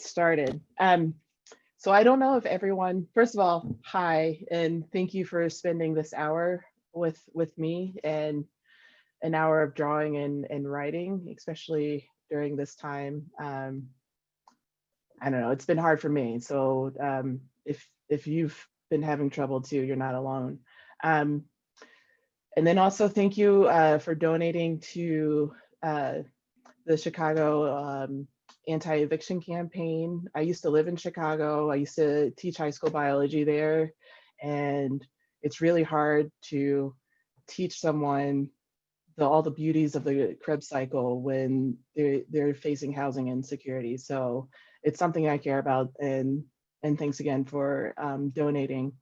Started. So I don't know if everyone, first of all, hi, and thank you for spending this hour with me and an hour of drawing and writing, especially during this time. I don't know, it's been hard for me. So if you've been having trouble too, you're not alone. Um, and then also thank you for donating to the Chicago anti-eviction campaign. I used to live in Chicago. I used to teach high school biology there. And it's really hard to teach someone all the beauties of the Krebs cycle when they're facing housing insecurity. So it's something I care about, and thanks again for donating.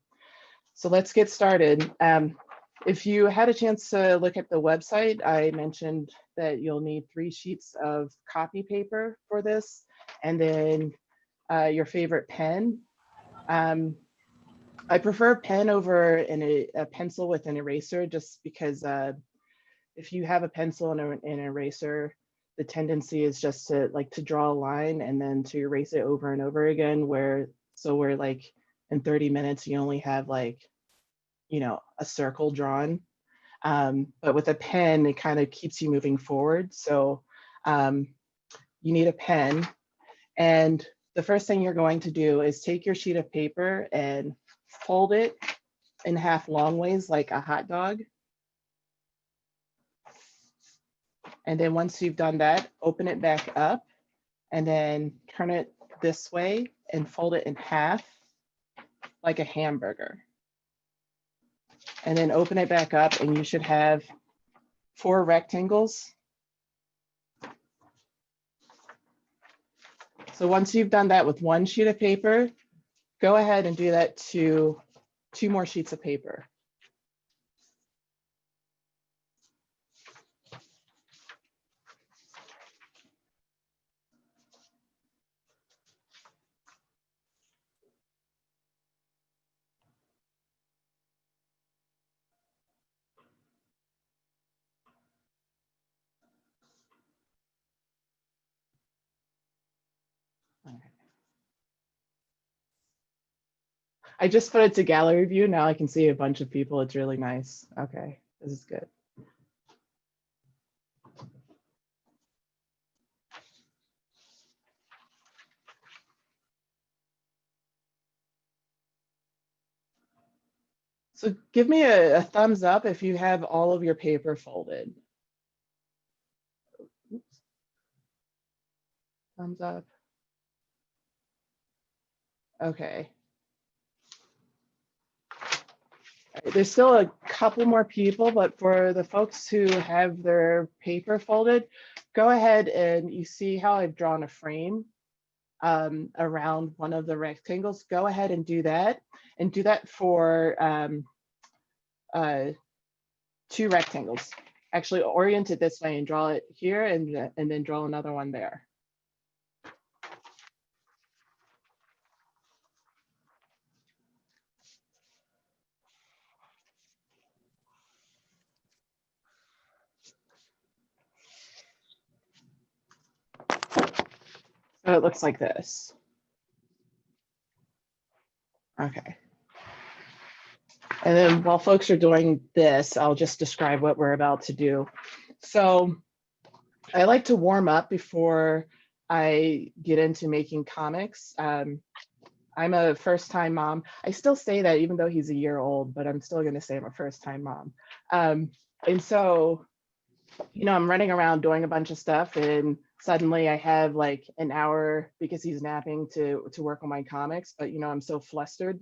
So let's get started. If you had a chance to look at the website, I mentioned that you'll need 3 sheets of copy paper for this, and then your favorite pen. I prefer pen over a pencil with an eraser, just because if you have a pencil and an eraser, the tendency is just to draw a line and then to erase it over and over again, where like in 30 minutes you only have a circle drawn. But with a pen, it kind of keeps you moving forward. So you need a pen. And the first thing you're going to do is take your sheet of paper and fold it in half long ways like a hot dog. And then once you've done that, open it back up and then turn it this way and fold it in half like a hamburger. And then open it back up and you should have 4 rectangles. So once you've done that with 1 sheet of paper, go ahead and do that to 2 more sheets of paper. I just put it to gallery view. Now I can see a bunch of people. It's really nice. Okay, this is good. So give me a thumbs up if you have all of your paper folded. Oops. Thumbs up. Okay. There's still a couple more people, but for the folks who have their paper folded, go ahead and you see how I've drawn a frame around one of the rectangles. Go ahead and do that for 2 rectangles. Actually orient it this way and draw it here and then draw another one there. So it looks like this. Okay. And then while folks are doing this, I'll just describe what we're about to do. So I like to warm up before I get into making comics. I'm a first-time mom. I still say that even though he's a year old, but I'm still going to say I'm a first-time mom. And so, I'm running around doing a bunch of stuff, and suddenly I have like an hour because he's napping to work on my comics. But I'm so flustered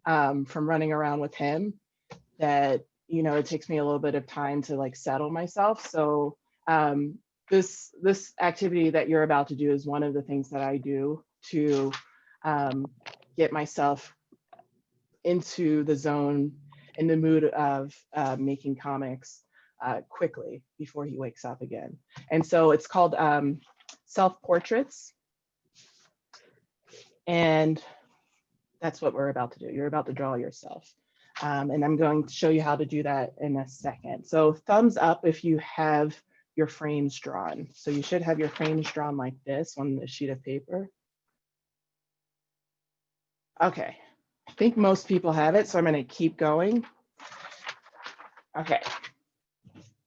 from running around with him that it takes me a little bit of time to like settle myself. So this activity that you're about to do is one of the things that I do to get myself into the zone, in the mood of making comics quickly before he wakes up again. And so it's called self-portraits. And that's what we're about to do. You're about to draw yourself. And I'm going to show you how to do that in a second. So thumbs up if you have your frames drawn. So you should have your frames drawn like this on the sheet of paper. Okay, I think most people have it, so I'm gonna keep going. Okay,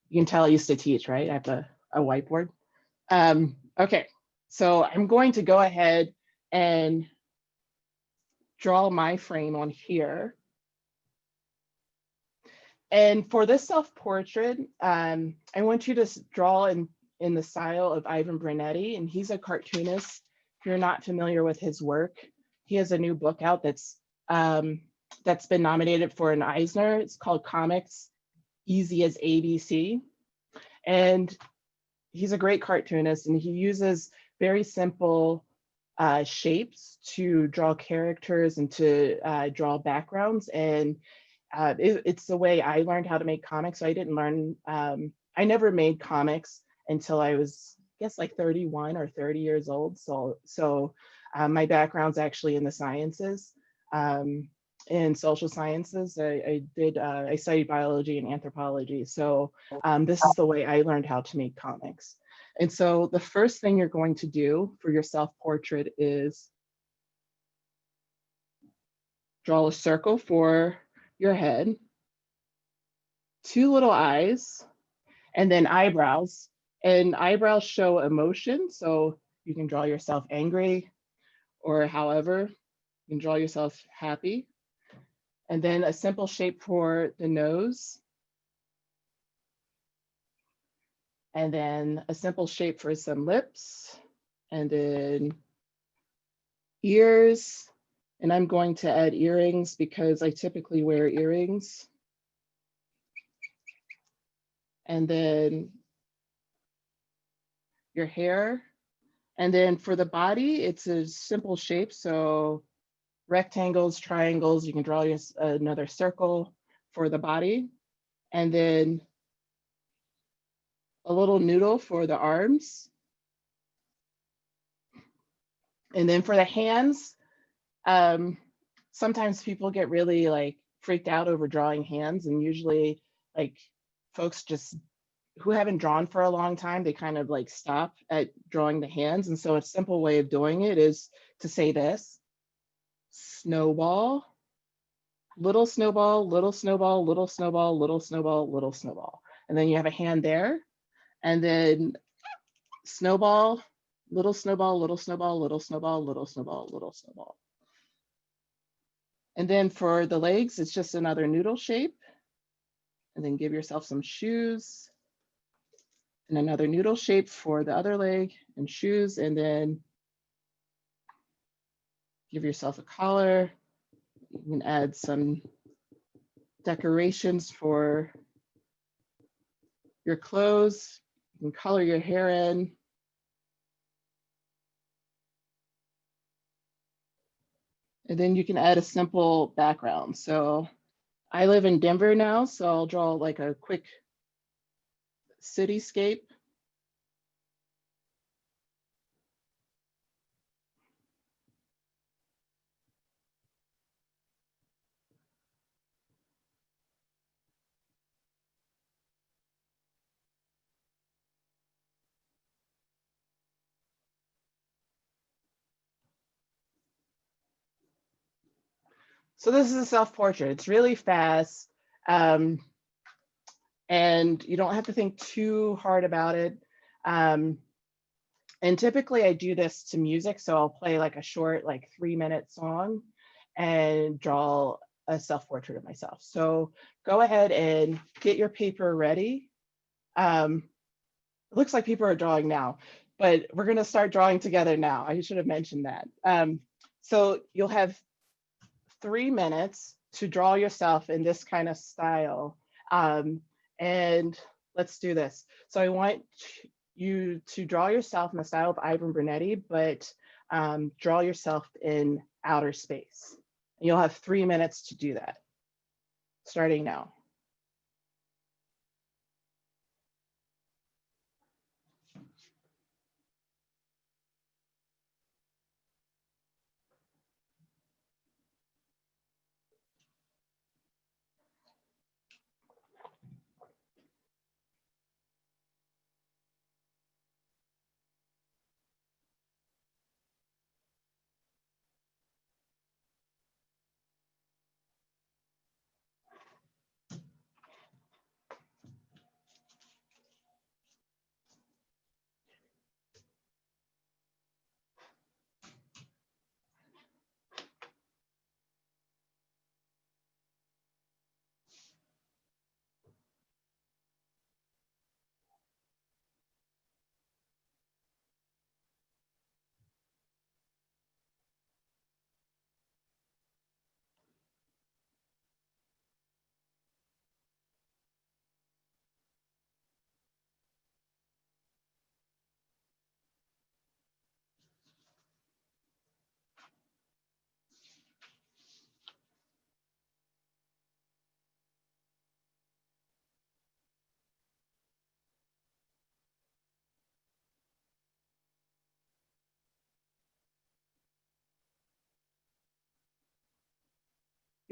you can tell I used to teach, right? I have a whiteboard. Okay, so I'm going to go ahead and draw my frame on here. And for this self-portrait, I want you to draw in the style of Ivan Brunetti, and he's a cartoonist. If you're not familiar with his work, he has a new book out that's been nominated for an Eisner. It's called Comics Easy as ABC. And he's a great cartoonist, and he uses very simple shapes to draw characters and to draw backgrounds. And it's the way I learned how to make comics. So I didn't learn, I never made comics until I was, I guess, like 31 or 30 years old. So my background's actually in the sciences, in social sciences. I studied biology and anthropology. So this is the way I learned how to make comics. And so the first thing you're going to do for your self-portrait is draw a circle for your head, two little eyes, and then eyebrows. And eyebrows show emotion. So you can draw yourself angry, or however, you can draw yourself happy. And then a simple shape for the nose. And then a simple shape for some lips. And then ears. And I'm going to add earrings because I typically wear earrings. And then your hair. And then for the body, it's a simple shape. So rectangles, triangles, you can draw another circle for the body. And then a little noodle for the arms. And then for the hands, sometimes people get really like freaked out over drawing hands, and usually like folks just who haven't drawn for a long time, they kind of like stop at drawing the hands. And so a simple way of doing it is to say this: snowball, little snowball, little snowball, little snowball, little snowball, little snowball. And then you have a hand there, and then snowball, little snowball, little snowball, little snowball, little snowball, little snowball. And then for the legs, it's just another noodle shape. And then give yourself some shoes and another noodle shape for the other leg and shoes. And then give yourself a collar. You can add some decorations for your clothes. You can color your hair in. And then you can add a simple background. So I live in Denver now, so I'll draw like a quick cityscape. So this is a self-portrait. It's really fast, and you don't have to think too hard about it. And typically I do this to music, so I'll play like a short, like 3-minute song and draw a self-portrait of myself. So go ahead and get your paper ready. It looks like people are drawing now, but we're gonna start drawing together now. I should have mentioned that. So you'll have 3 minutes to draw yourself in this kind of style. And let's do this. So I want you to draw yourself in the style of Ivan Brunetti, but draw yourself in outer space. And you'll have 3 minutes to do that, starting now.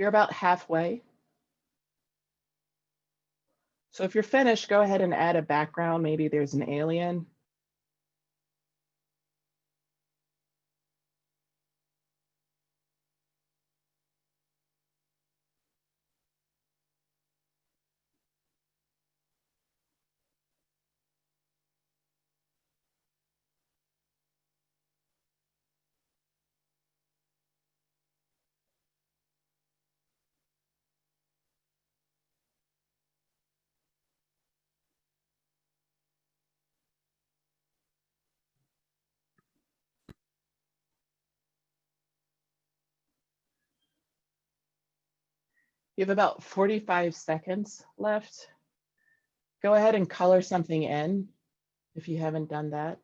You're about halfway. So if you're finished, go ahead and add a background. Maybe there's an alien. You have about 45 seconds left. Go ahead and color something in if you haven't done that.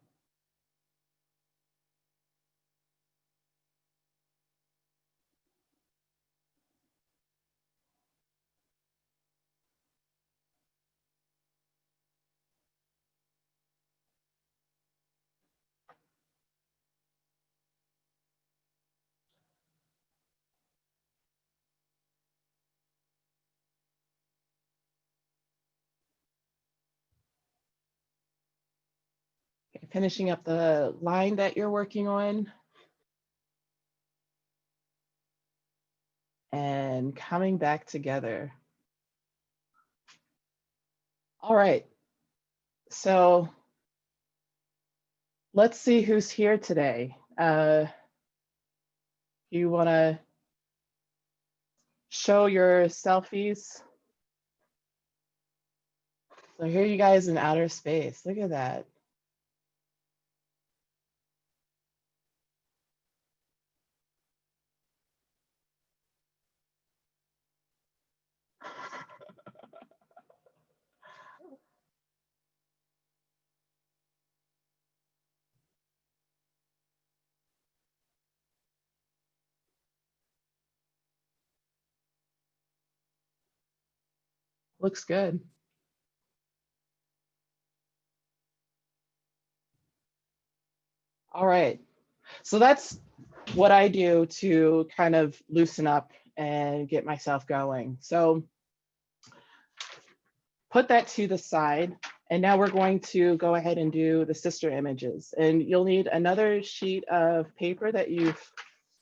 Okay, finishing up the line that you're working on and coming back together. All right, so let's see who's here today. You want to show your selfies? So here you guys in outer space. Look at that. Looks good. All right. So that's what I do to kind of loosen up and get myself going. So put that to the side. And now we're going to go ahead and do the sister images. And you'll need another sheet of paper that you've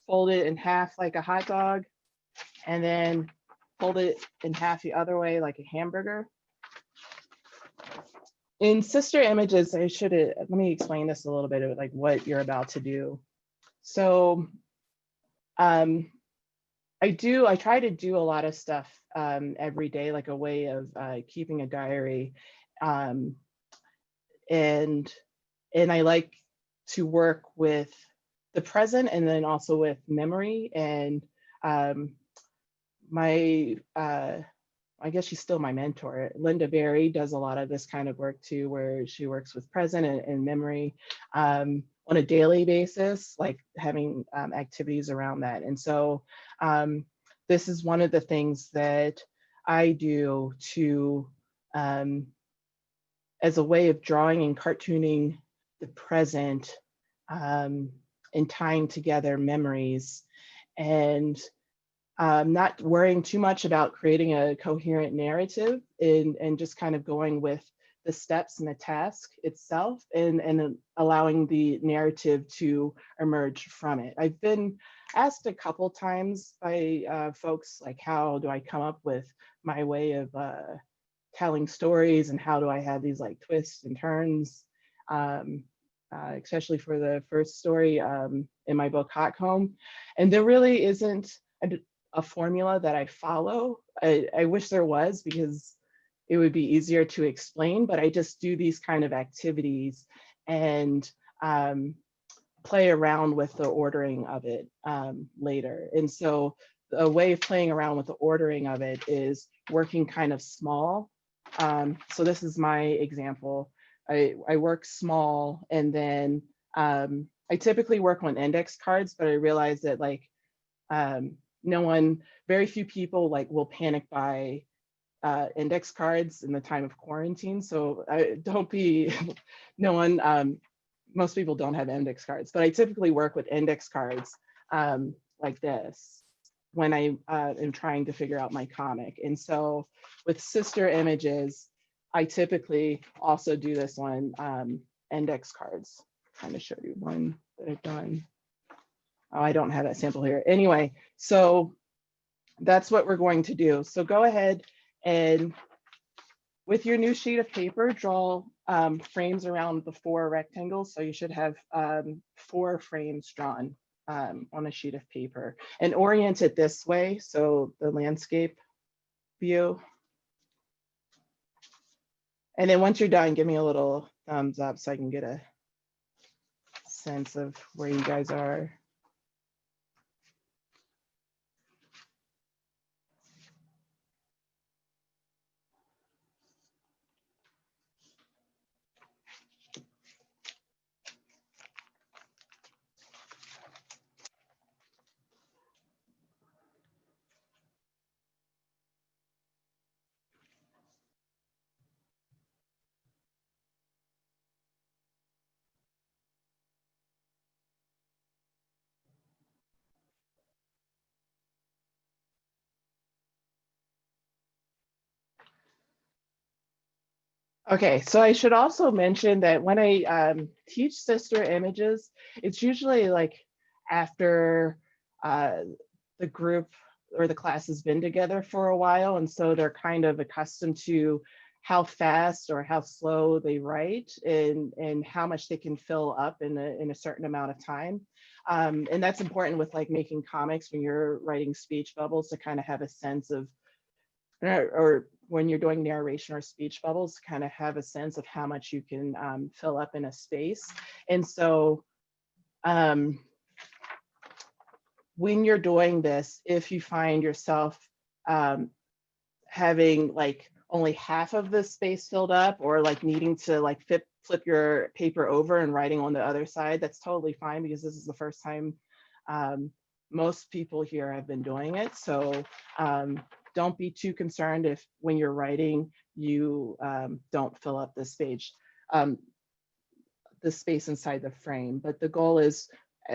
folded in half like a hot dog, and then fold it in half the other way like a hamburger. In sister images, let me explain this a little bit of like what you're about to do. So I try to do a lot of stuff every day, like a way of keeping a diary. And I like to work with the present and then also with memory. And I guess she's still my mentor. Linda Berry does a lot of this kind of work too, where she works with present and memory on a daily basis, like having activities around that. And so this is one of the things that I do to, as a way of drawing and cartooning the present and tying together memories, and not worrying too much about creating a coherent narrative, and just kind of going with the steps and the task itself, and allowing the narrative to emerge from it. I've been asked a couple times by folks, like, how do I come up with my way of telling stories, and how do I have these like twists and turns, especially for the first story in my book, Hot Comb. And there really isn't a formula that I follow. I wish there was, because it would be easier to explain, but I just do these kind of activities and play around with the ordering of it later. And so a way of playing around with the ordering of it is working kind of small. So this is my example. I work small, and then I typically work on index cards, but I realized that like very few people like will panic buy index cards in the time of quarantine. So most people don't have index cards, but I typically work with index cards like this. when I am trying to figure out my comic. And so with sister images, I typically also do this on index cards. I'm trying to show you one that I've done. Oh, I don't have that sample here. Anyway, so that's what we're going to do. So go ahead and with your new sheet of paper, draw frames around the 4 rectangles. So you should have 4 frames drawn on a sheet of paper and orient it this way. So the landscape view. And then once you're done, give me a little thumbs up so I can get a sense of where you guys are. Okay, so I should also mention that when I teach sister images, it's usually like after uh, the group or the class has been together for a while, and so they're kind of accustomed to how fast or how slow they write and how much they can fill up in a certain amount of time. And that's important with like making comics when you're writing speech bubbles to kind of have a sense of or when you're doing narration or speech bubbles, kind of have a sense of how much you can fill up in a space. And so um, when you're doing this, if you find yourself having like only half of the space filled up or like needing to like flip your paper over and writing on the other side, that's totally fine because this is the first time most people here have been doing it. So don't be too concerned if when you're writing, you don't fill up the space inside the frame. But the goal is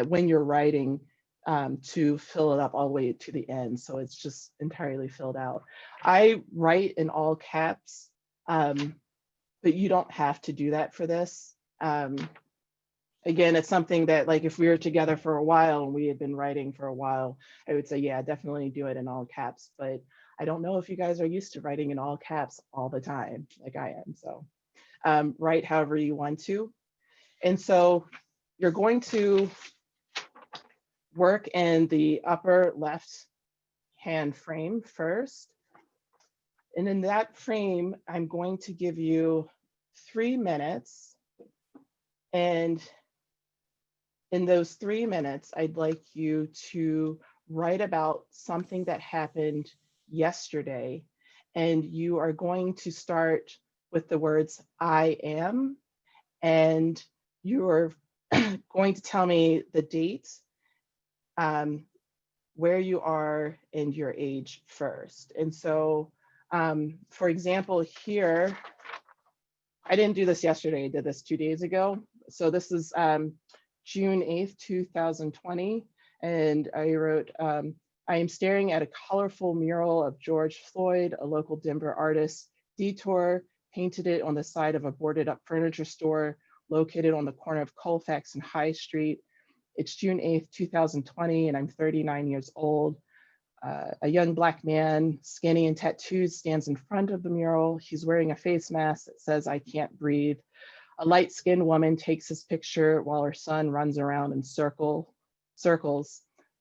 when you're writing to fill it up all the way to the end. So it's just entirely filled out. I write in all caps, but you don't have to do that for this. Again, it's something that like if we were together for a while and we had been writing for a while, I would say, yeah, definitely do it in all caps. But I don't know if you guys are used to writing in all caps all the time, like I am. So write however you want to. And so you're going to work in the upper left hand frame first. And in that frame, I'm going to give you 3 minutes. And in those 3 minutes, I'd like you to write about something that happened yesterday. And you are going to start with the words I am. And you're going to tell me the date, where you are, and your age first. And so, for example, here, I didn't do this yesterday, I did this 2 days ago. So this is June 8th, 2020. And I wrote, I am staring at a colorful mural of George Floyd, a local Denver artist. Detour painted it on the side of a boarded up furniture store located on the corner of Colfax and High Street. It's June 8th, 2020, and I'm 39 years old. A young Black man, skinny and tattooed, stands in front of the mural. He's wearing a face mask that says, I can't breathe. A light-skinned woman takes his picture while her son runs around in circles.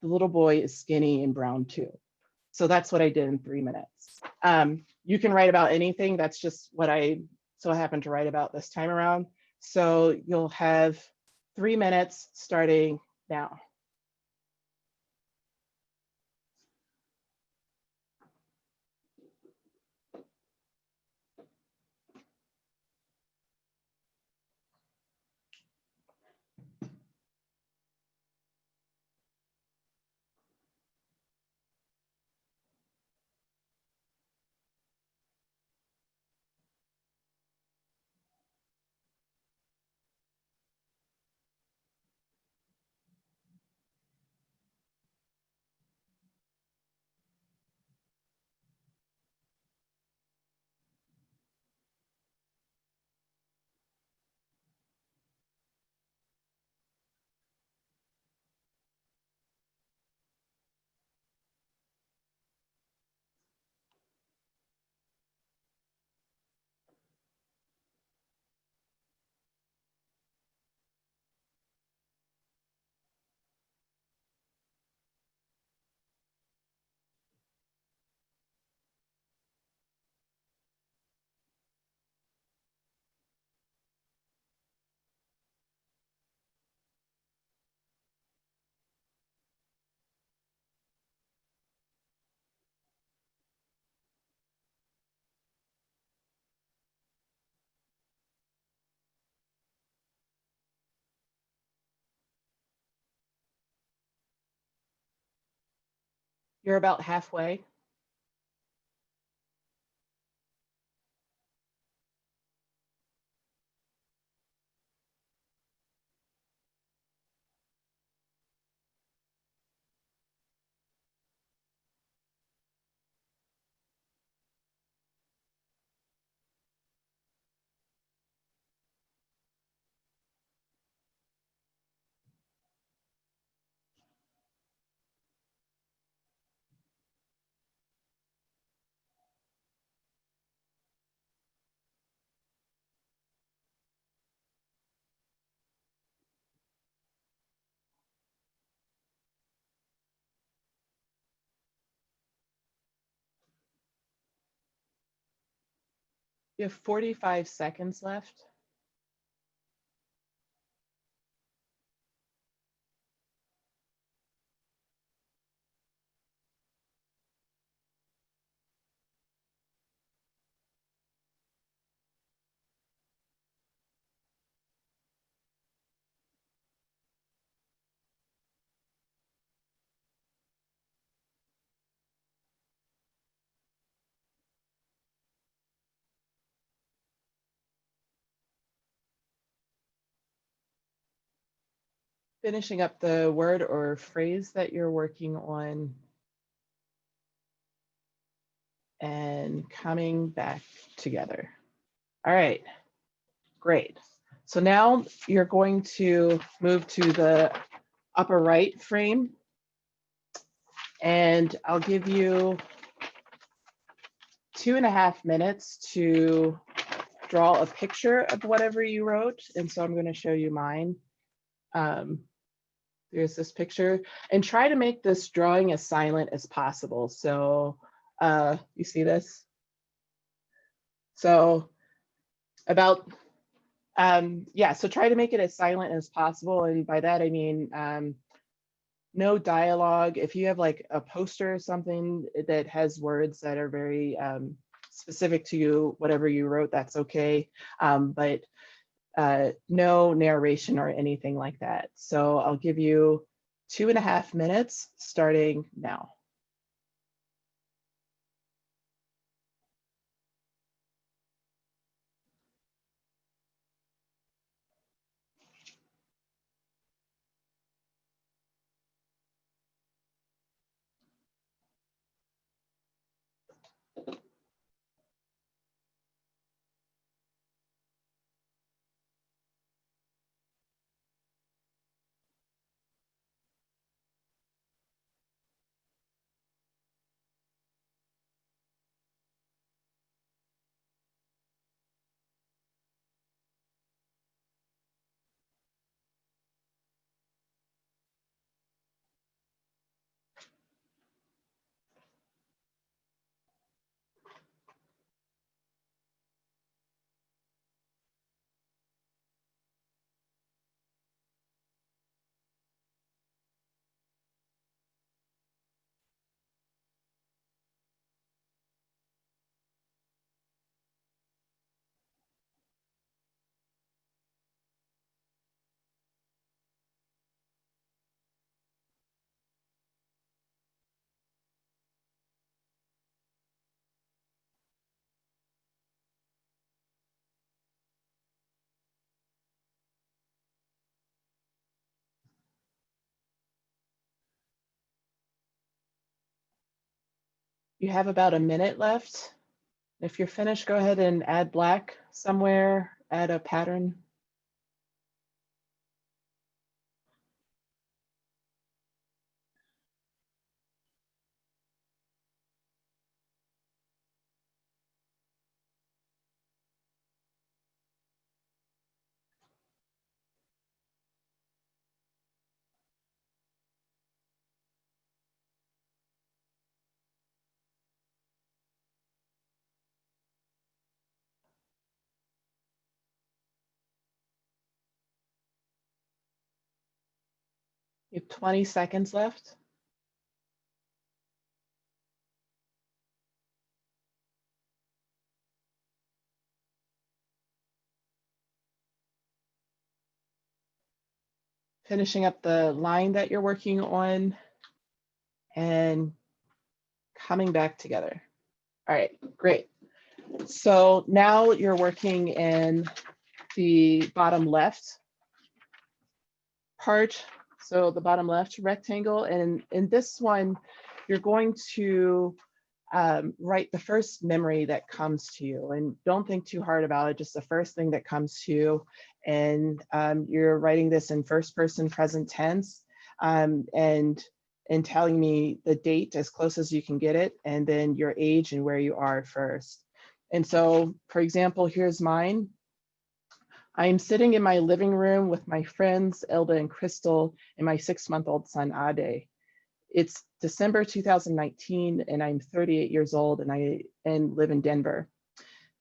The little boy is skinny and brown too. So that's what I did in 3 minutes. You can write about anything. That's just what I so happened to write about this time around. So you'll have 3 minutes starting now. You're about halfway. You have 45 seconds left. Finishing up the word or phrase that you're working on and coming back together. All right, great. So now you're going to move to the upper right frame, and I'll give you 2.5 minutes to draw a picture of whatever you wrote. And so I'm going to show you mine. There's this picture, and try to make this drawing as silent as possible. So you see this? So about, yeah, so try to make it as silent as possible. And by that, I mean, no dialogue. If you have like a poster or something that has words that are very specific to you, whatever you wrote, that's okay. But no narration or anything like that. So I'll give you 2.5 minutes starting now. You have about a minute left. If you're finished, go ahead and add black somewhere, add a pattern. You have 20 seconds left. Finishing up the line that you're working on, and coming back together. All right, great. So now you're working in the bottom left part. So the bottom left rectangle, and in this one, you're going to write the first memory that comes to you, and don't think too hard about it, just the first thing that comes to you. And you're writing this in first person present tense, and telling me the date as close as you can get it, and then your age and where you are first. And so, for example, here's mine. I am sitting in my living room with my friends, Elda and Crystal, and my 6-month-old son, Ade. It's December 2019, and I'm 38 years old, and I live in Denver.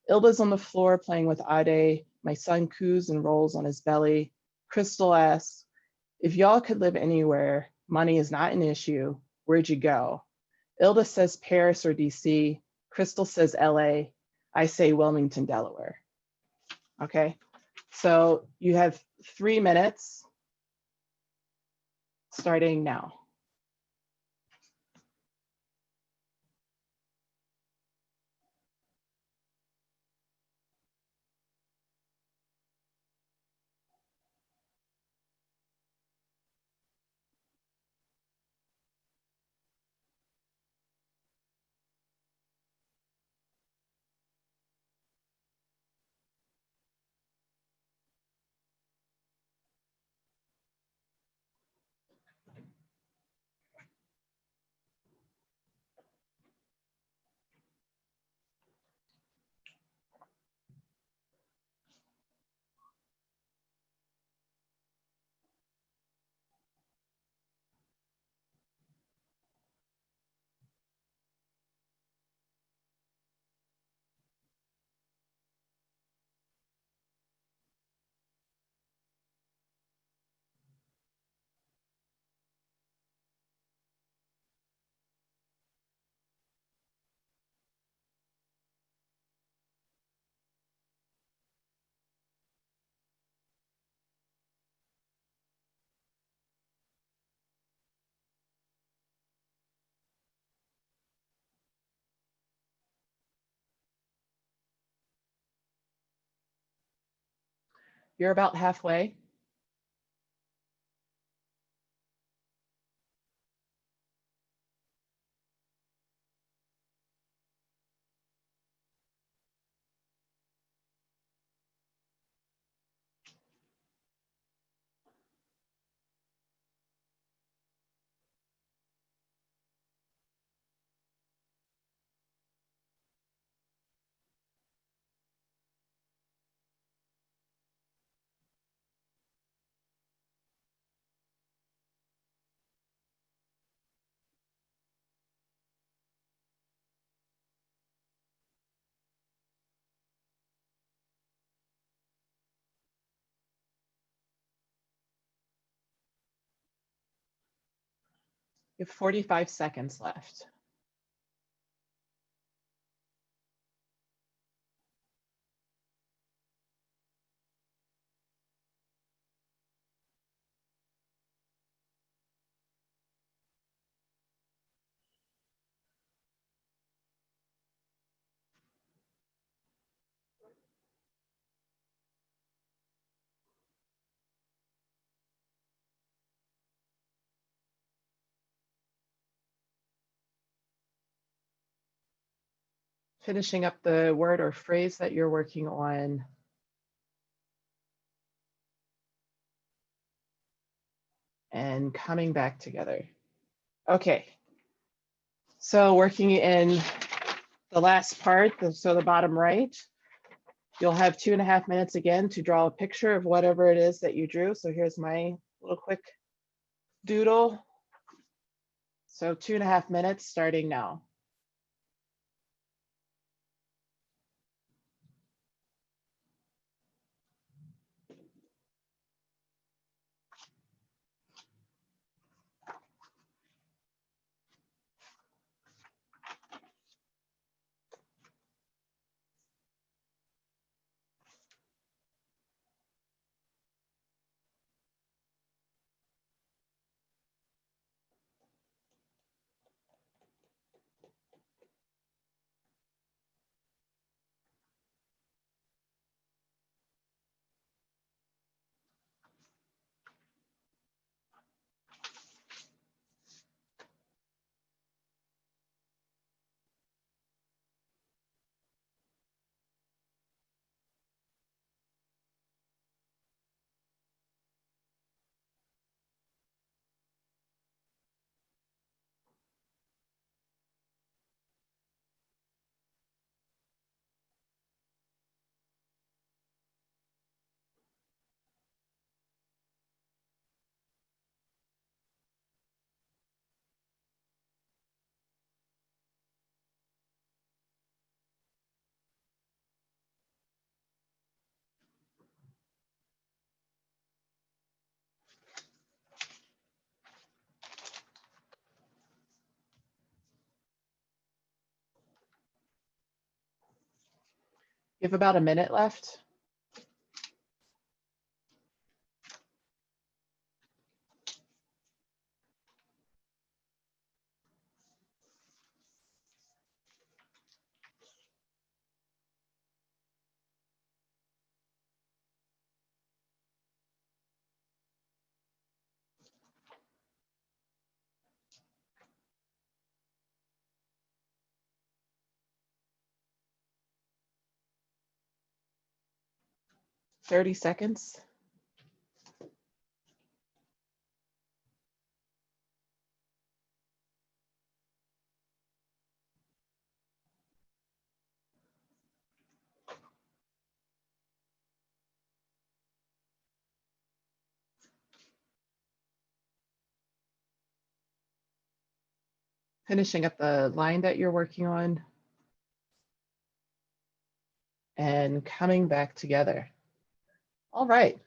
Ilda's on the floor playing with Ade. My son coos and rolls on his belly. Crystal asks, if y'all could live anywhere, money is not an issue, where'd you go? Ilda says Paris or DC. Crystal says LA. I say Wilmington, Delaware. Okay, so you have 3 minutes starting now. You're about halfway. You have 45 seconds left. Finishing up the word or phrase that you're working on. And coming back together. Okay, so working in the last part, so the bottom right, you'll have 2.5 minutes again to draw a picture of whatever it is that you drew. So here's my little quick doodle. So 2.5 minutes starting now. have about a minute left. Thirty seconds. Finishing up the line that you're working on and coming back together. All right.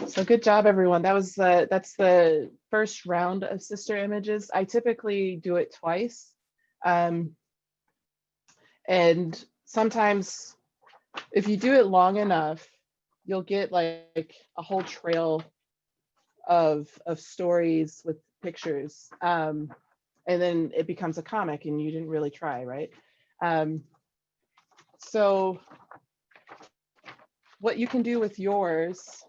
So good job, everyone. That's the first round of sister images. I typically do it twice. And sometimes if you do it long enough, you'll get like a whole trail of stories with pictures. And then it becomes a comic and you didn't really try, right? So what you can do with yours,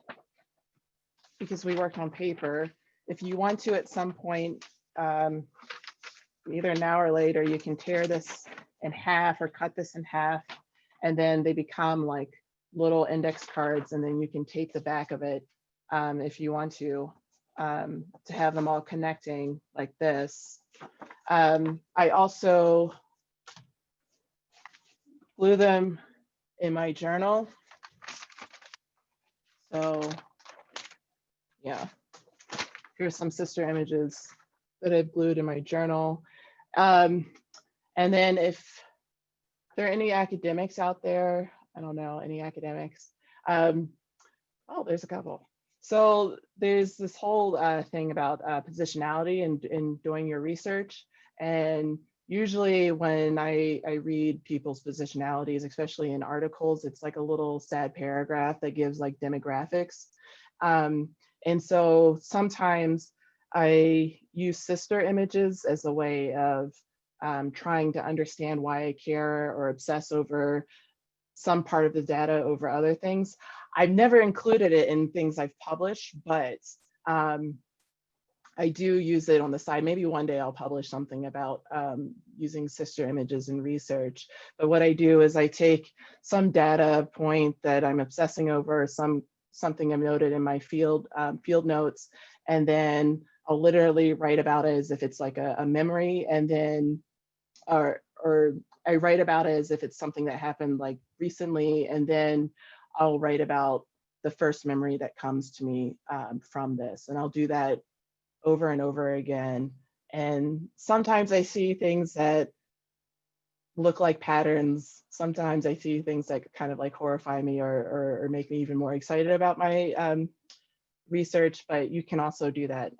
because we worked on paper, if you want to at some point, either now or later, you can tear this in half or cut this in half, and then they become like little index cards, and then you can tape the back of it if you want to have them all connecting like this. I also glue them in my journal. So yeah, here's some sister images that I've glued in my journal. And then if there are any academics out there, I don't know, any academics. Oh, there's a couple. So there's this whole thing about positionality and doing your research. And usually when I read people's positionalities, especially in articles, it's like a little sad paragraph that gives like demographics. And so sometimes I use sister images as a way of trying to understand why I care or obsess over some part of the data over other things. I've never included it in things I've published, but I do use it on the side. Maybe one day I'll publish something about using sister images in research. But what I do is I take some data point that I'm obsessing over, something I've noted in my field notes, and then I'll literally write about it as if it's like a memory, and then or I write about it as if it's something that happened like recently, and then I'll write about the first memory that comes to me from this, and I'll do that over and over again. And sometimes I see things that look like patterns. Sometimes I see things that kind of like horrify me or make me even more excited about my research, but you can also do that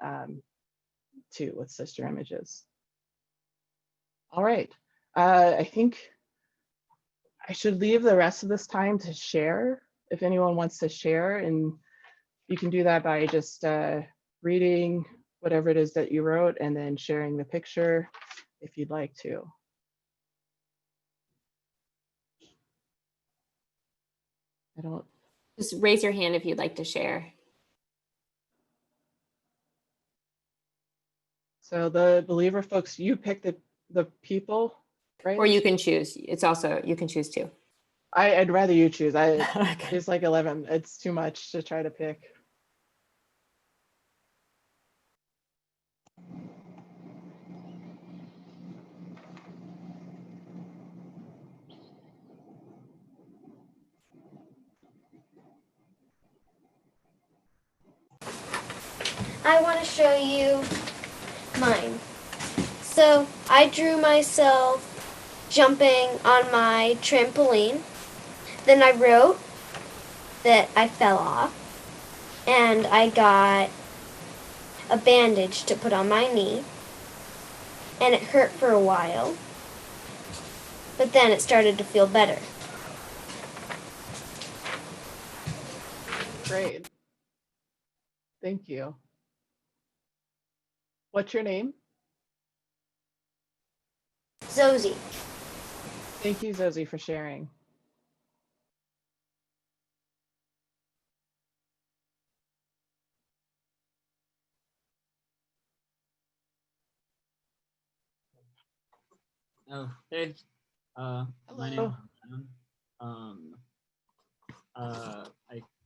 too with sister images. All right, I think I should leave the rest of this time to share if anyone wants to share, and you can do that by just reading whatever it is that you wrote and then sharing the picture if you'd like to. I don't. Just raise your hand if you'd like to share. So the believer folks, you pick the people, right? Or you can choose. It's also, you can choose too. I'd rather you choose. Okay. It's like 11. It's too much to try to pick. I want to show you mine. So I drew myself jumping on my trampoline. Then I wrote that I fell off, and I got a bandage to put on my knee, and it hurt for a while, but then it started to feel better. Great. Thank you. What's your name? Zosie. Thank you, Zosie, for sharing. Oh, hey. My name Hello. is Adam.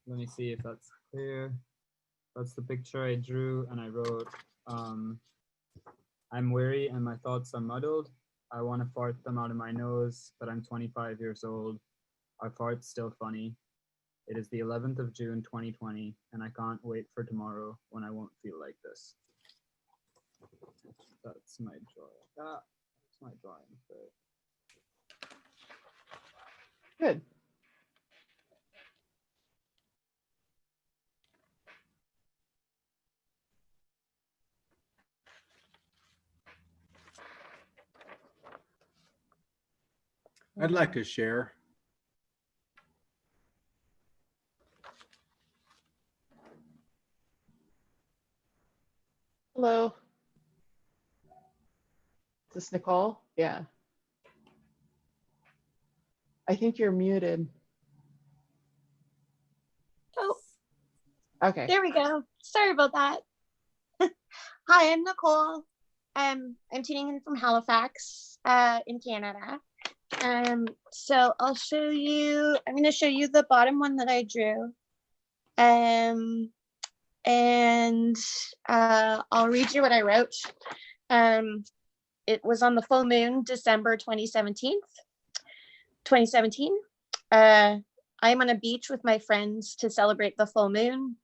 Let me see if that's clear. That's the picture I drew, and I wrote, I'm weary and my thoughts are muddled. I want to fart them out of my nose, but I'm 25 years old. Are farts still funny? It is the 11th of June, 2020, and I can't wait for tomorrow when I won't feel like this. That's my drawing. That's my drawing. Good. I'd like to share. Hello. Is this Nicole? Yeah. I think you're muted. Oh, Okay. there we go. Sorry about that. Hi, I'm Nicole. I'm tuning in from Halifax, in Canada. So I'll show you. I'm going to show you the bottom one that I drew. And I'll read you what I wrote. It was on the full moon, December 2017. I'm on a beach with my friends to celebrate the full moon.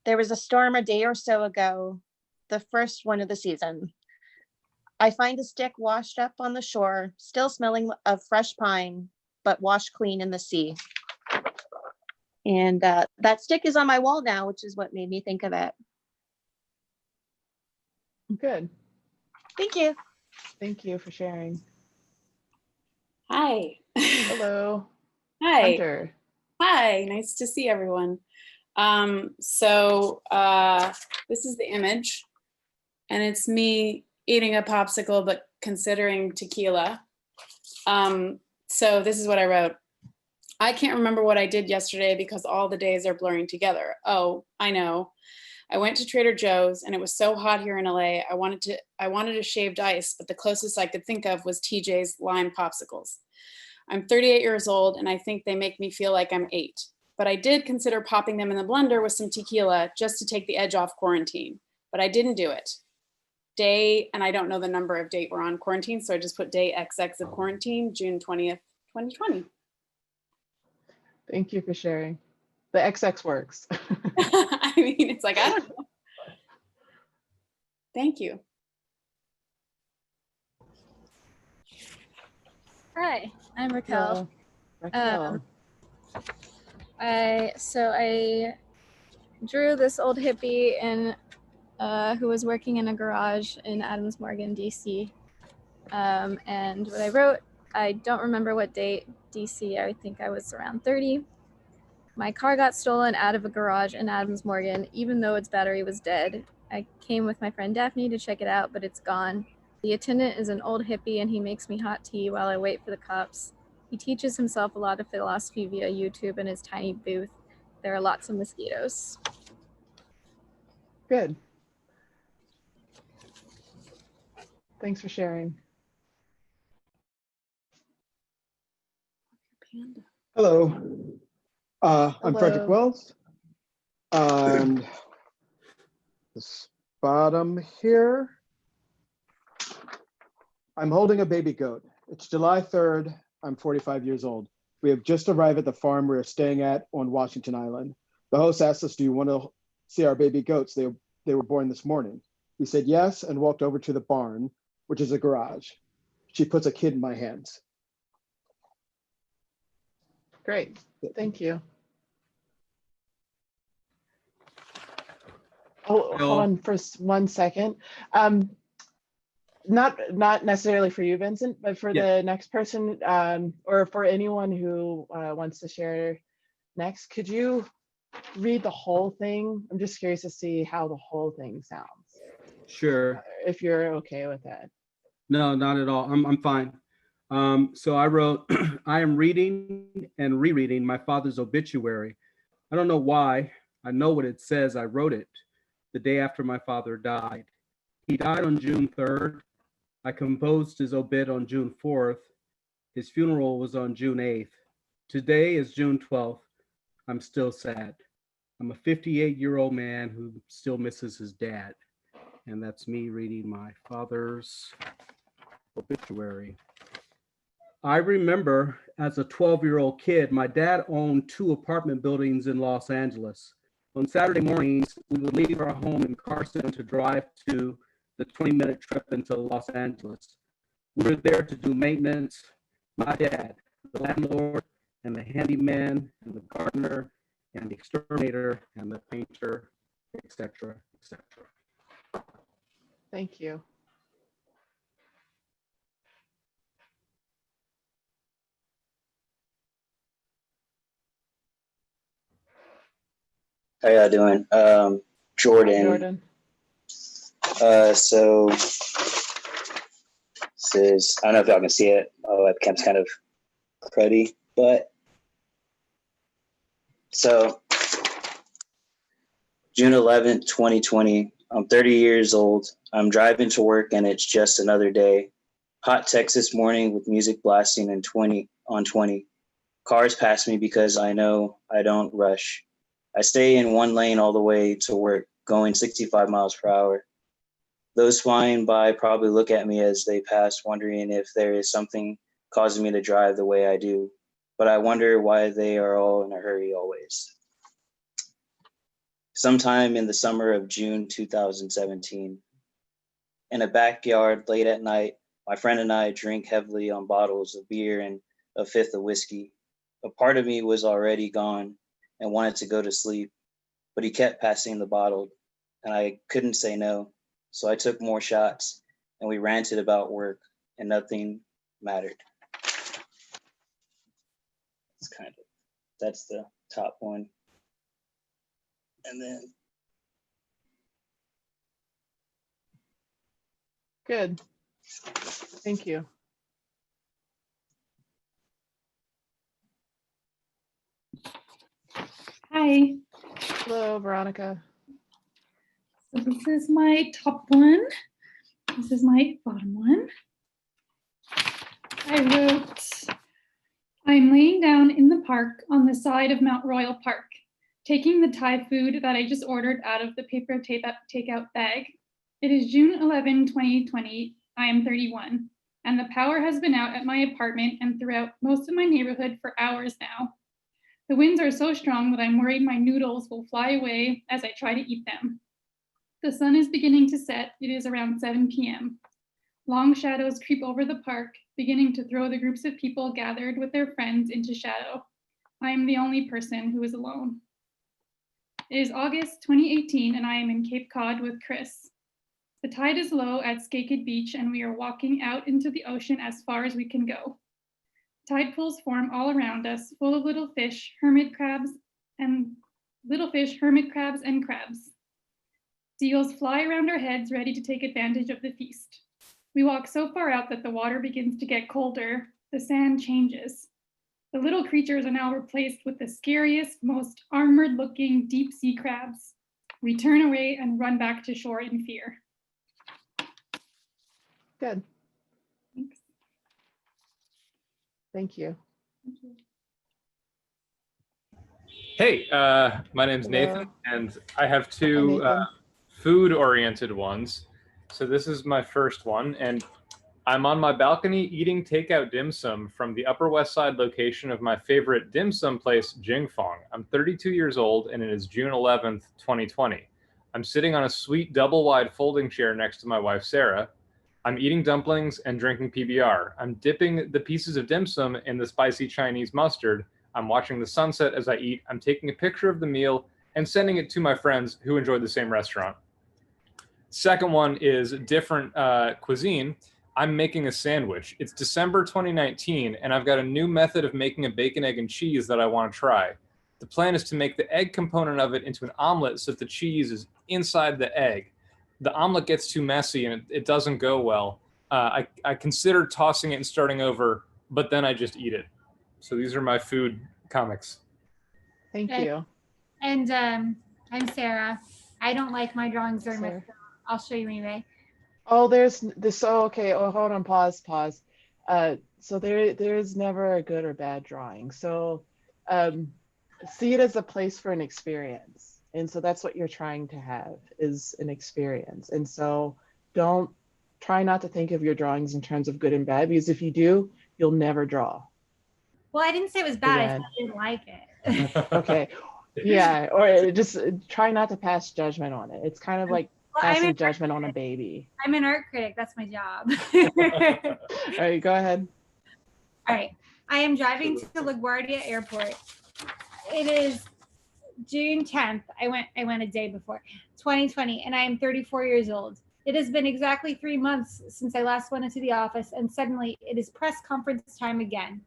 There was a storm a day or so ago, the first one of the season. I find a stick washed up on the shore, still smelling of fresh pine, but washed clean in the sea. And that stick is on my wall now, which is what made me think of it. Good. Thank you. Thank you for sharing. Hi. Hello. Hi. Hunter. Hi. Nice to see everyone. This is the image, and it's me eating a popsicle but considering tequila. So this is what I wrote. I can't remember what I did yesterday because all the days are blurring together. Oh, I know. I went to Trader Joe's and it was so hot here in LA. I wanted a shaved ice, but the closest I could think of was TJ's lime popsicles. I'm 38 years old and I think they make me feel like I'm 8. But I did consider popping them in the blender with some tequila just to take the edge off quarantine, but I didn't do it. And I don't know the number of date we're on quarantine, so I just put day XX of quarantine, June 20th, 2020. Thank you for sharing. The XX works. I mean, it's like, I don't know. Thank you. Hi, I'm Raquel. Raquel. I drew this old hippie who was working in a garage in Adams Morgan, DC. And what I wrote, I don't remember what date, DC, I think I was around 30. My car got stolen out of a garage in Adams Morgan, even though its battery was dead. I came with my friend Daphne to check it out, but it's gone. The attendant is an old hippie and he makes me hot tea while I wait for the cops. He teaches himself a lot of philosophy via YouTube in his tiny booth. There are lots of mosquitoes. Good. Thanks for sharing. Panda. Hello. I'm Hello. Frederick Wells. And this bottom here, I'm holding a baby goat. It's July 3rd. I'm 45 years old. We have just arrived at the farm we're staying at on Washington Island. The host asked us, do you want to see our baby goats? They were born this morning. We said yes and walked over to the barn, which is a garage. She puts a kid in my hands. Great. Thank you. Oh, hold on for 1 second. Not necessarily for you, Vincent, but for the next person, or for anyone who wants to share next, could you read the whole thing. I'm just curious to see how the whole thing sounds, Sure. if you're okay with that. No, not at all. I'm fine. So I wrote, I am reading and rereading my father's obituary. I don't know why. I know what it says. I wrote it the day after my father died. He died on June 3rd. I composed his obit on June 4th. His funeral was on June 8th. Today is June 12th. I'm still sad. I'm a 58-year-old man who still misses his dad. And that's me reading my father's obituary. I remember as a 12-year-old kid, my dad owned 2 apartment buildings in Los Angeles. On Saturday mornings, we would leave our home in Carson to drive to the 20-minute trip into Los Angeles. We were there to do maintenance. My dad, the landlord, and the handyman, and the gardener, and the exterminator, and the painter, etc., etc. Thank you. How y'all doing? Jordan. Jordan. So this is, I don't know if y'all can see it. My webcam's kind of cruddy, but so June 11th, 2020, I'm 30 years old. I'm driving to work and it's just another day. Hot Texas morning with music blasting and 20 on 20. Cars pass me because I know I don't rush. I stay in one lane all the way to work, going 65 miles per hour. Those flying by probably look at me as they pass, wondering if there is something causing me to drive the way I do. But I wonder why they are all in a hurry always. Sometime in the summer of June 2017, in a backyard late at night, my friend and I drink heavily on bottles of beer and a fifth of whiskey. A part of me was already gone and wanted to go to sleep, but he kept passing the bottle and I couldn't say no. So I took more shots and we ranted about work and nothing mattered. That's the top one. And then Good. Thank you. Hi. Hello, Veronica. So this is my top one. This is my bottom one. I wrote, I'm laying down in the park on the side of Mount Royal Park, taking the Thai food that I just ordered out of the paper takeout bag. It is June 11, 2020. I am 31, and the power has been out at my apartment and throughout most of my neighborhood for hours now. The winds are so strong that I'm worried my noodles will fly away as I try to eat them. The sun is beginning to set. It is around 7 p.m. Long shadows creep over the park, beginning to throw the groups of people gathered with their friends into shadow. I am the only person who is alone. It is August 2018 and I am in Cape Cod with Chris. The tide is low at Skaked Beach and we are walking out into the ocean as far as we can go. Tide pools form all around us, full of little fish, hermit crabs, and crabs. Seals fly around our heads, ready to take advantage of the feast. We walk so far out that the water begins to get colder. The sand changes. The little creatures are now replaced with the scariest, most armored-looking deep sea crabs. We turn away and run back to shore in fear. Good. Thanks. Thank you. Thank you. Hey, my name's Hello. Nathan, and I have Hi, two Nathan. food-oriented ones. So this is my first one, and I'm on my balcony eating takeout dim sum from the Upper West Side location of my favorite dim sum place, Jing Fong. I'm 32 years old, and it is June 11th, 2020. I'm sitting on a sweet double-wide folding chair next to my wife, Sarah. I'm eating dumplings and drinking PBR. I'm dipping the pieces of dim sum in the spicy Chinese mustard. I'm watching the sunset as I eat. I'm taking a picture of the meal and sending it to my friends who enjoyed the same restaurant. Second one is different cuisine. I'm making a sandwich. It's December 2019, and I've got a new method of making a bacon, egg, and cheese that I want to try. The plan is to make the egg component of it into an omelet so that the cheese is inside the egg. The omelet gets too messy and it doesn't go well. I considered tossing it and starting over, but then I just eat it. So these are my food comics. Thank Okay. you. And I'm Sarah. I don't like my drawings very much. Sarah. So I'll show you anyway. Oh, there's this. Oh, okay. Oh, hold on. Pause. So there is never a good or bad drawing. So see it as a place for an experience. And so that's what you're trying to have, is an experience. And so don't try not to think of your drawings in terms of good and bad, because if you do, you'll never draw. Well, I didn't say it was bad. I Again. said I didn't like it. Okay. Yeah. Or just try not to pass judgment on it. It's kind of like Well, passing judgment on a baby. I'm an art critic. That's my job. All right, go ahead. All right. I am driving to LaGuardia Airport. It is June 10th. I went a day before, 2020, and I am 34 years old. It has been exactly 3 months since I last went into the office, and suddenly it is press conference time again.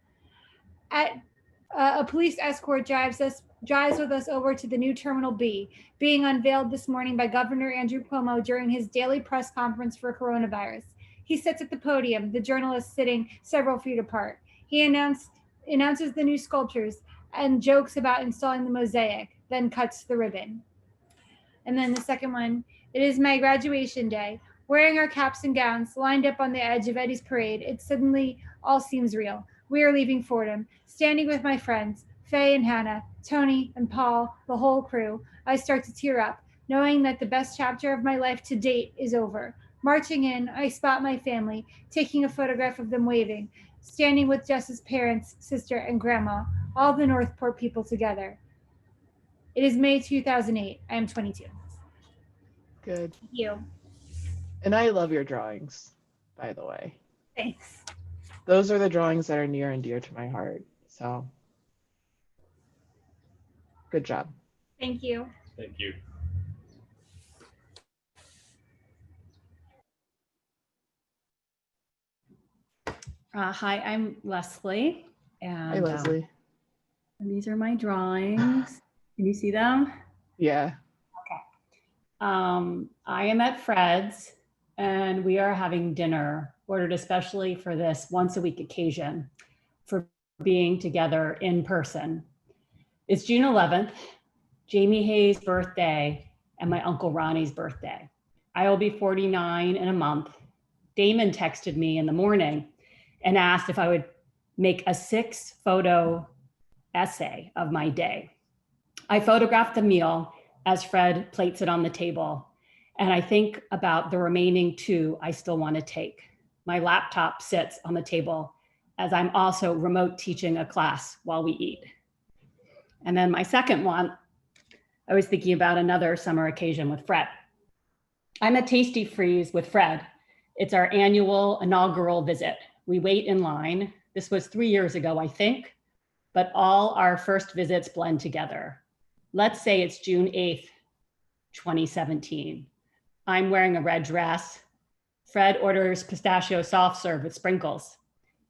A police escort drives with us over to the new Terminal B, being unveiled this morning by Governor Andrew Cuomo during his daily press conference for coronavirus. He sits at the podium, the journalists sitting several feet apart. He announces the new sculptures and jokes about installing the mosaic, then cuts the ribbon. And then the second one, it is my graduation day. Wearing our caps and gowns, lined up on the edge of Eddie's parade, it suddenly all seems real. We are leaving Fordham, standing with my friends, Faye and Hannah, Tony and Paul, the whole crew. I start to tear up, knowing that the best chapter of my life to date is over. Marching in, I spot my family, taking a photograph of them waving, standing with Jess's parents, sister, and grandma, all the Northport people together. It is May 2008. I am 22. Good. Thank you. And I love your drawings, by the way. Thanks. Those are the drawings that are near and dear to my heart. So good job. Thank you. Thank you. Hi, I'm Leslie. And Hey, Leslie. these are my drawings. Can you see them? Yeah. I am at Fred's and we are having dinner ordered especially for this once a week occasion for being together in person. It's June 11th, Jamie Hayes' birthday and my Uncle Ronnie's birthday. I will be 49 in a month. Damon texted me in the morning and asked if I would make a 6-photo essay of my day. I photographed the meal as Fred plates it on the table, and I think about the remaining 2 I still want to take. My laptop sits on the table as I'm also remote teaching a class while we eat. And then my second one, I was thinking about another summer occasion with Fred. I'm at Tasty Freeze with Fred. It's our annual inaugural visit. We wait in line. This was 3 years ago, I think, but all our first visits blend together. Let's say it's June 8th, 2017. I'm wearing a red dress. Fred orders pistachio soft serve with sprinkles.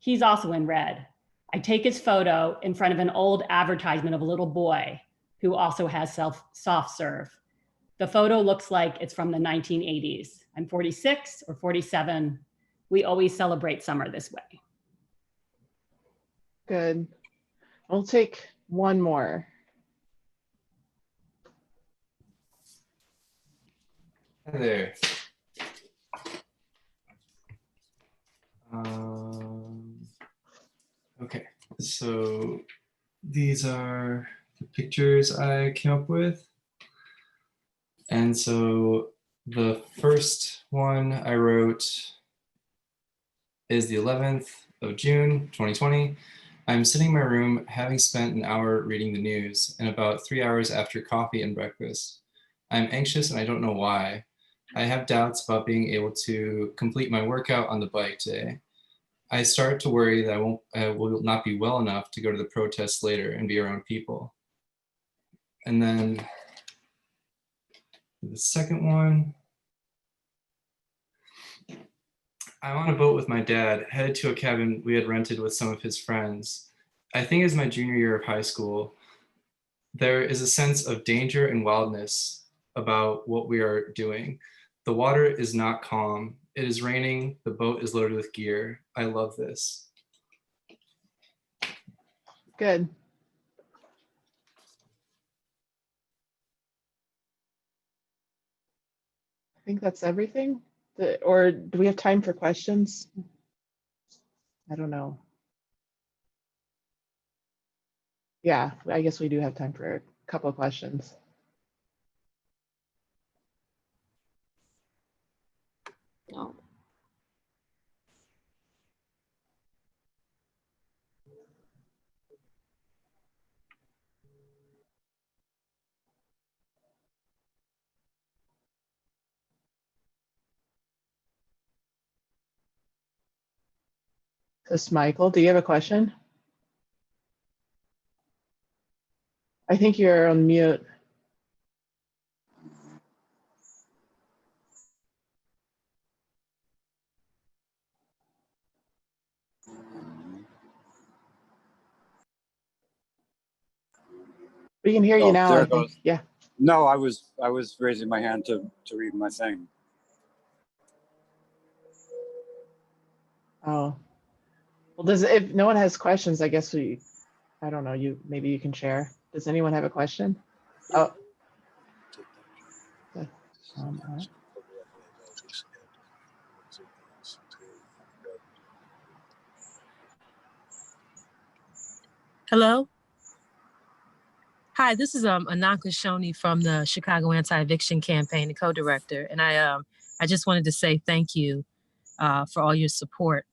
He's also in red. I take his photo in front of an old advertisement of a little boy who also has soft serve. The photo looks like it's from the 1980s. I'm 46 or 47. We always celebrate summer this way. Good. We'll take one more. Hi there. Okay, so these are the pictures I came up with. And so the first one I wrote is the 11th of June, 2020. I'm sitting in my room having spent an hour reading the news and about 3 hours after coffee and breakfast. I'm anxious and I don't know why. I have doubts about being able to complete my workout on the bike today. I start to worry that I will not be well enough to go to the protests later and be around people. And then the second one, I'm on a boat with my dad, headed to a cabin we had rented with some of his friends. I think it's my junior year of high school. There is a sense of danger and wildness about what we are doing. The water is not calm. It is raining. The boat is loaded with gear. I love this. Good. I think that's everything. Or do we have time for questions? I don't know. Yeah, I guess we do have time for a couple of questions. No. This Michael, do you have a question? I think you're on mute. We can hear you Oh, now, there I it think. goes. Yeah. No, I was raising my hand to read my thing. Oh. Well, if no one has questions, I guess I don't know, maybe you can share. Does anyone have a question? Oh. Hello. Hi, this is Ananka Shoni from the Chicago Anti-Eviction Campaign, the co-director, and I just wanted to say thank you for all your support.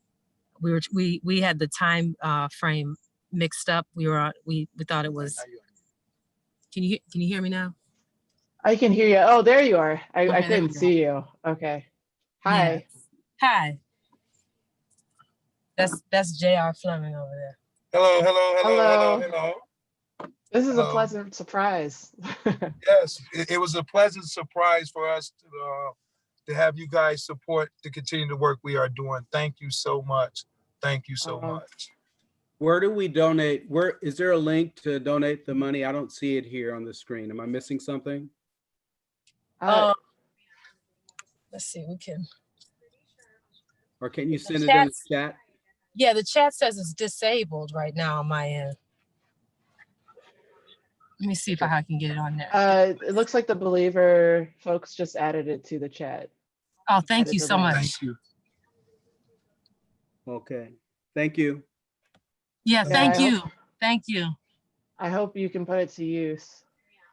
We had the time frame mixed up. We thought it was. Can you hear me now? I can hear you. Oh, there you are. I Okay, there we couldn't go. see you. Okay. Hi. Yes. Hi. That's J.R. Fleming over there. Hello, hello, hello, Hello. hello, hello. This is a Hello. pleasant surprise. Yes, it was a pleasant surprise for us to have you guys support to continue the work we are doing. Thank you so much. Thank you so much. Where do we donate? Where is there a link to donate the money? I don't see it here on the screen. Am I missing something? Let's see. We can. Or can you send it in the chat? Yeah, the chat says it's disabled right now on my end. Let me see if I can get it on there. It looks like the Believer folks just added it to the chat. Oh, thank Added you the so link. much. Thank you. Okay. Thank you. Yeah, Yeah, thank I you. hope- Thank you. I hope you can put it to use.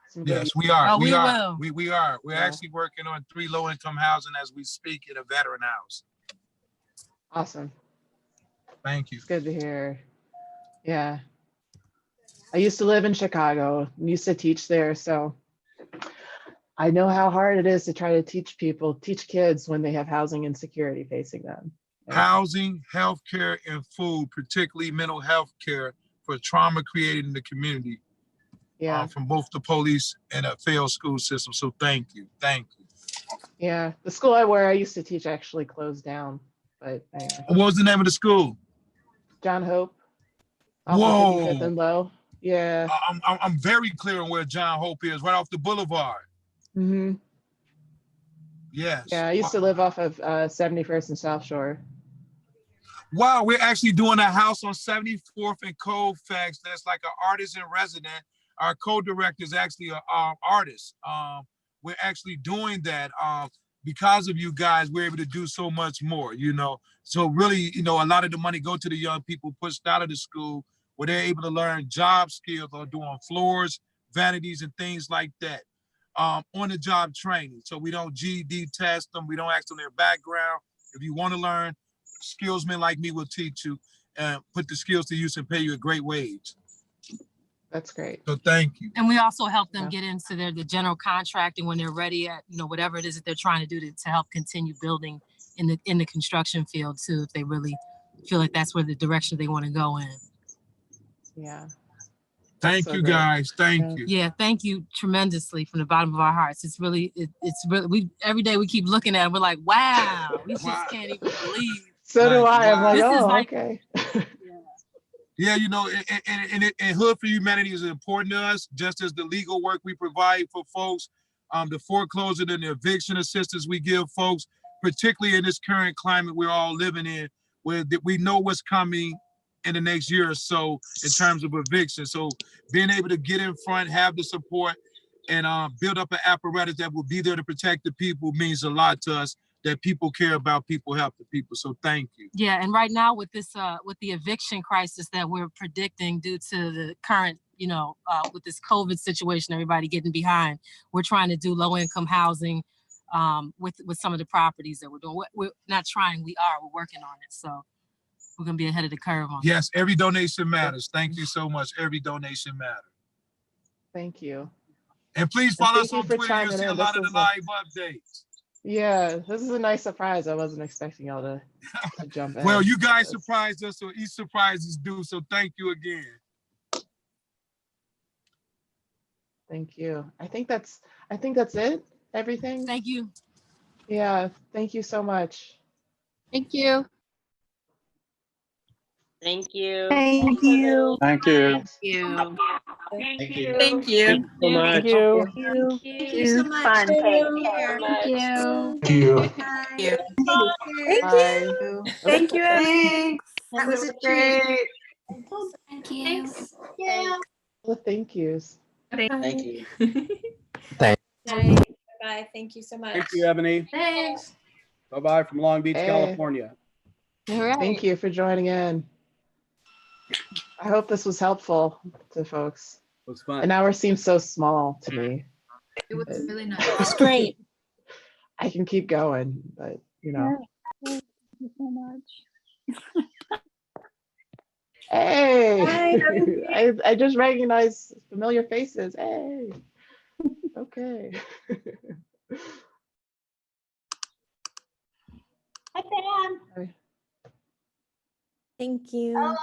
Some good Yes, use. we are. Oh, we we are. will. We are. We're Yeah. actually working on 3 low-income housing as we speak in a veteran house. Awesome. Thank you. It's good to hear. Yeah. I used to live in Chicago, used to teach there, so I know how hard it is to try to teach kids when they have housing insecurity facing them. Housing, healthcare, and food, particularly mental health care for trauma created in the community. Yeah. From both the police and a failed school system. So thank you. Thank you. Yeah. The school I used to teach actually closed down, but anyway. What was the name of the school? John Hope. Off of 55th Whoa. and Low. Yeah. I'm very clear on where John Hope is, right off the boulevard. Mm-hmm. Yes. Yeah, I used to live off of 71st and South Shore. Wow, we're actually doing a house on 74th and Colfax. That's like an artist in resident. Our co-director is actually an artist. We're actually doing that because of you guys. We're able to do so much more, So really, a lot of the money go to the young people pushed out of the school where they're able to learn job skills or doing floors, vanities, and things like that. On the job training. So we don't GED test them. We don't ask them their background. If you want to learn, skillsmen like me will teach you and put the skills to use and pay you a great wage. That's great. So thank you. And we also help them get into the general contracting when they're ready at, whatever it is that they're trying to do to help continue building in the construction field too, if they really feel like that's where the direction they want to go in. Yeah. Thank you guys. Thank you. Yeah, thank you tremendously from the bottom of our hearts. It's really, every day we keep looking at it, we're like, wow, we just can't even believe. So do I. I'm like, This is oh, like, okay. Yeah, you know, and Hood for Humanity is important to us, just as the legal work we provide for folks, the foreclosure and the eviction assistance we give folks, particularly in this current climate we're all living in, where we know what's coming in the next year or so in terms of eviction. So being able to get in front, have the support, and build up an apparatus that will be there to protect the people means a lot to us, that people care about people, help the people. So thank you. Yeah, and right now with this, with the eviction crisis that we're predicting due to the current, you know, with this COVID situation, everybody getting behind, we're trying to do low-income housing with some of the properties that we're doing. We're not trying, we're working on it. So we're gonna be ahead of the curve on Yes, every donation matters. Thank you so much. Every donation matters. Thank you. And please And follow thank us you on for Twitter. You'll chiming see a in. lot This of is the live updates. yeah, this is a nice surprise. I wasn't expecting y'all to jump in. Well, you guys surprised us, so each surprise is due. So thank you again. Thank you. I think that's it. Everything. Thank you. Yeah, thank you so much. Thank you. Thank you. Thank you. Thank you. you. Thank you. Thank you. Thank you so much. Thank you. Thank you so much. Fun. Take care. Thank you. Thank you. Thank you. Bye. Thank you, Ebony. Thanks. That was a treat. Thank you. Thanks. Yeah. Well, thank yous. Thank you. Bye. Thank you so much. Thank you, Ebony. Thanks. Bye-bye from Long Beach, Hey. California. All right. Thank you for joining in. I hope this was helpful to folks. It was fun. An hour seems so small to me. It was really nice. It's great. I can keep going, but you know. Thank you so much. Hey, I just recognize familiar faces. Hey, okay. Hi, Pam. Hi. Thank you.